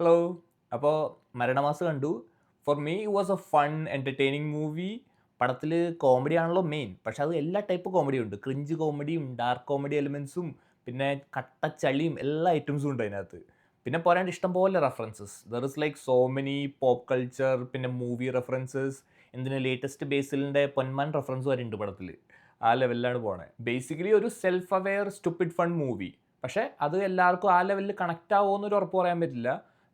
Hello. അപ്പോൾ മരണമാസം കണ്ടു. For me it was a fun entertaining movie. പടത്തിൽ കോമഡി ആണല്ലോ മെയിൻ. പക്ഷെ അത് എല്ലാ ടൈപ്പ് കോമഡിയും ഉണ്ട്. ക്രിഞ്ച് കോമഡിയും ഡാർക്ക് കോമഡി എലിമെൻസും പിന്നെ കട്ടച്ചളിയും എല്ലാ ഐറ്റംസും ഉണ്ട് അതിനകത്ത്. പിന്നെ പോരാണ്ട് ഇഷ്ടംപോലെ references. There is like so many pop culture, പിന്നെ മൂവി റെഫറൻസസ്, എന്തിന് ലേറ്റസ്റ്റ് ബേസിലിൻ്റെ പൊന്മാൻ റെഫറൻസ് വരെ ഉണ്ട് പടത്തിൽ. ആ ലെവലിലാണ് പോണേ. ബേസിക്കലി ഒരു self aware stupid fun movie. പക്ഷേ അത് എല്ലാവർക്കും ആ ലെവലിൽ കണക്റ്റ് ആവുമെന്നൊരു ഉറപ്പ് പറയാൻ പറ്റില്ല.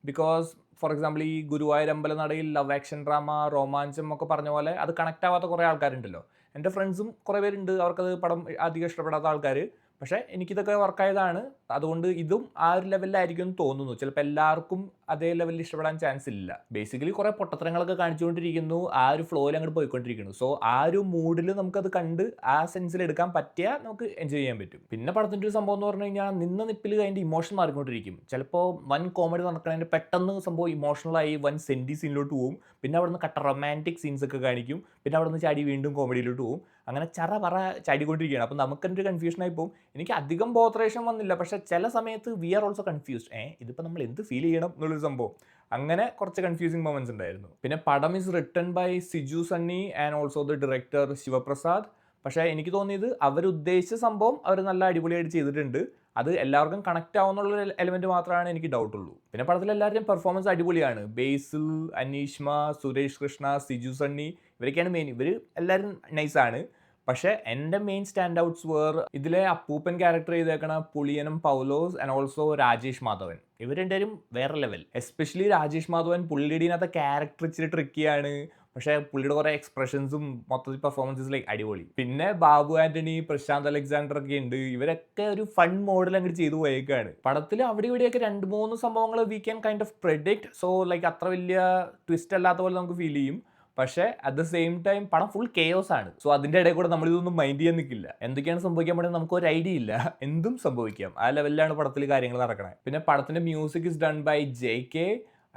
ബിക്കോസ് ഫോർ എക്സാമ്പിൾ ഈ ഗുരുവായൂർ അമ്പലനടയിൽ ലവ് ആക്ഷൻ ഡ്രാമ റൊമാൻസം ഒക്കെ പറഞ്ഞ പോലെ അത് കണക്റ്റ് ആവാത്ത കുറേ ആൾക്കാരുണ്ടല്ലോ. എൻ്റെ ഫ്രണ്ട്സും കുറേ പേരുണ്ട്, അവർക്കത് പടം അധികം ഇഷ്ടപ്പെടാത്ത ആൾക്കാർ. പക്ഷേ എനിക്കിതൊക്കെ വർക്കായതാണ്. അതുകൊണ്ട് ഇതും ആ ഒരു ലെവലിലായിരിക്കും എന്ന് തോന്നുന്നു. ചിലപ്പോൾ എല്ലാവർക്കും അതേ ലെവലിൽ ഇഷ്ടപ്പെടാൻ ചാൻസ് ഇല്ല. ബേസിക്കലി കുറേ പൊട്ടത്തരങ്ങളൊക്കെ കാണിച്ചുകൊണ്ടിരിക്കുന്നു, ആ ഒരു ഫ്ലോയിൽ അങ്ങോട്ട് പോയിക്കൊണ്ടിരിക്കുന്നു. സോ ആ ഒരു മൂഡിൽ നമുക്കത് കണ്ട് ആ സെൻസിൽ എടുക്കാൻ പറ്റിയാൽ നമുക്ക് എൻജോയ് ചെയ്യാൻ പറ്റും. പിന്നെ പടത്തിൻ്റെ ഒരു സംഭവം എന്ന് പറഞ്ഞു കഴിഞ്ഞാൽ നിന്ന നിപ്പിൽ അതിൻ്റെ ഇമോഷൻ മാറിക്കൊണ്ടിരിക്കും. ചിലപ്പോൾ വൻ കോമഡി നടക്കണതിൻ്റെ പെട്ടെന്ന് സംഭവം ഇമോഷണലായി വൻ സെൻറ്റി സീനിലോട്ട് പോകും. പിന്നെ അവിടെ നിന്ന് കട്ട റൊമാൻറ്റിക് സീൻസ് ഒക്കെ കാണിക്കും. പിന്നെ അവിടെ നിന്ന് ചാടി വീണ്ടും കോമഡിയിലോട്ട് പോകും. അങ്ങനെ ചറ പറ ചാടിക്കൊണ്ടിരിക്കുകയാണ്. അപ്പോൾ നമുക്കെൻ്റെ കൺഫ്യൂഷനായി പോകും. എനിക്ക് അധികം ബോധറേഷൻ വന്നില്ല, പക്ഷേ ചില സമയത്ത് വി ആർ ഓൾസോ കൺഫ്യൂസ്ഡ്. ഇതിപ്പോൾ നമ്മൾ എന്ത് ഫീൽ ചെയ്യണം എന്നുള്ളൊരു സംഭവം. അങ്ങനെ കുറച്ച് കൺഫ്യൂസിങ് മൊമെന്റ്സ് ഉണ്ടായിരുന്നു. പിന്നെ പടം is written by Siju Sunny and also the director Sivaprasad. പക്ഷേ എനിക്ക് തോന്നിയത് അവരുദ്ദേശിച്ച സംഭവം അവർ നല്ല അടിപൊളിയായിട്ട് ചെയ്തിട്ടുണ്ട്. അത് എല്ലാവർക്കും കണക്റ്റ് ആവുന്നുള്ള എലിമെന്റ് മാത്രമാണ് എനിക്ക് ഡൗട്ടുള്ളൂ. പിന്നെ പടത്തിൽ എല്ലാവരുടെയും പെർഫോമൻസ് അടിപൊളിയാണ്. ബേസിൽ, അനീഷ്മ, സുരേഷ് കൃഷ്ണ, സിജു സണ്ണി, ഇവരൊക്കെയാണ് മെയിൻ. ഇവർ എല്ലാവരും നൈസാണ്. പക്ഷേ എൻ്റെ മെയിൻ സ്റ്റാൻഡ് ഔട്ട്സ് വേർ ഇതിലെ അപ്പൂപ്പൻ ക്യാരക്ടർ ചെയ്തേക്കണ പുളിയനും പൗലോസ് ആൻഡ് ഓൾസോ രാജേഷ് മാധവൻ. ഇവർ രണ്ടുപേരും വേറെ ലെവൽ. എസ്പെഷ്യലി രാജേഷ് മാധവൻ പുള്ളിയുടെനകത്തെ ക്യാരക്ടർ ഇച്ചിരി ട്രിക്കിയാണ്. പക്ഷേ പുള്ളിയുടെ കുറേ എക്സ്പ്രഷൻസും മൊത്തത്തിൽ പെർഫോമൻസസ് ലൈക്ക് അടിപൊളി. പിന്നെ ബാബു ആന്റണി, പ്രശാന്ത് അലക്സാണ്ടർ ഒക്കെ ഉണ്ട്. ഇവരൊക്കെ ഒരു ഫൺ മോഡിൽ അങ്ങോട്ട് ചെയ്തു പോയേക്കാണ്. പടത്തിൽ അവിടെ ഇവിടെയൊക്കെ 2-3 സംഭവങ്ങൾ we can kind of predict. So like അത്ര വലിയ ട്വിസ്റ്റ് അല്ലാത്ത പോലെ നമുക്ക് ഫീൽ ചെയ്യും. പക്ഷേ അറ്റ് ദ സെയിം ടൈം പടം ഫുൾ കെയോസ് ആണ്. സോ അതിൻ്റെ ഇടയിൽ കൂടെ നമ്മളിതൊന്നും മൈൻഡ് ചെയ്യാൻ നിൽക്കില്ല. എന്തൊക്കെയാണ് സംഭവിക്കാൻ പറ്റുന്നത് നമുക്ക് ഒരു ഐഡിയ ഇല്ല. എന്തും സംഭവിക്കാം. ആ ലെവലിലാണ് പടത്തിൽ കാര്യങ്ങൾ നടക്കണത്. പിന്നെ പടത്തിൻ്റെ music is done by JK.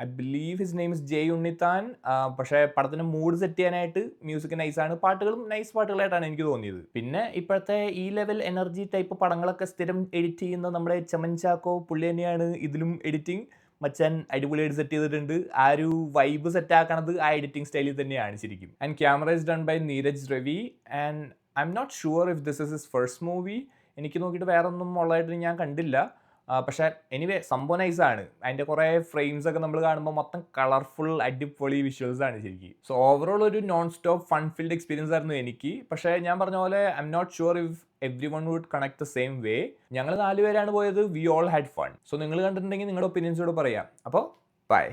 I believe his name is Jai Unnithan. പക്ഷേ പടത്തിന് മൂഡ് സെറ്റ് ചെയ്യാനായിട്ട് മ്യൂസിക് നൈസാണ്. പാട്ടുകളും നൈസ് പാട്ടുകളായിട്ടാണ് എനിക്ക് തോന്നിയത്. പിന്നെ ഇപ്പോഴത്തെ ഈ ലെവൽ എനർജി ടൈപ്പ് പടങ്ങളൊക്കെ സ്ഥിരം എഡിറ്റ് ചെയ്യുന്ന നമ്മുടെ ചെമൻ ചാക്കോ പുള്ളി തന്നെയാണ് ഇതിലും എഡിറ്റിംഗ്. മച്ചാൻ അടിപൊളിയായിട്ട് സെറ്റ് ചെയ്തിട്ടുണ്ട്. ആ ഒരു വൈബ് സെറ്റ് ആക്കണത് ആ എഡിറ്റിംഗ് സ്റ്റൈലിൽ തന്നെയാണ് ശരിക്കും. And camera is done by Neeraj Ravi. And I'm not sure if this is his first movie. എനിക്ക് നോക്കിയിട്ട് വേറെ ഒന്നും ഉള്ളതായിട്ട് ഞാൻ കണ്ടില്ല. പക്ഷേ എനിവേ സംഭവം നൈസാണ്. അതിൻ്റെ കുറേ ഫ്രെയിംസ് ഒക്കെ നമ്മൾ കാണുമ്പോൾ മൊത്തം കളർഫുൾ അടിപൊളി വിഷ്വൽസ് ആണ് ശരിക്കും. സോ ഓവറോൾ ഒരു non stop fun filled experience ആയിരുന്നു എനിക്ക്. പക്ഷേ ഞാൻ പറഞ്ഞ പോലെ I'm not sure if everyone would connect the same way. ഞങ്ങൾ 4 പേരാണ് പോയത്. We all had fun. So നിങ്ങൾ കണ്ടിട്ടുണ്ടെങ്കിൽ നിങ്ങളുടെ ഒപ്പീനിയൻസോട് പറയാം. അപ്പോൾ ബൈ.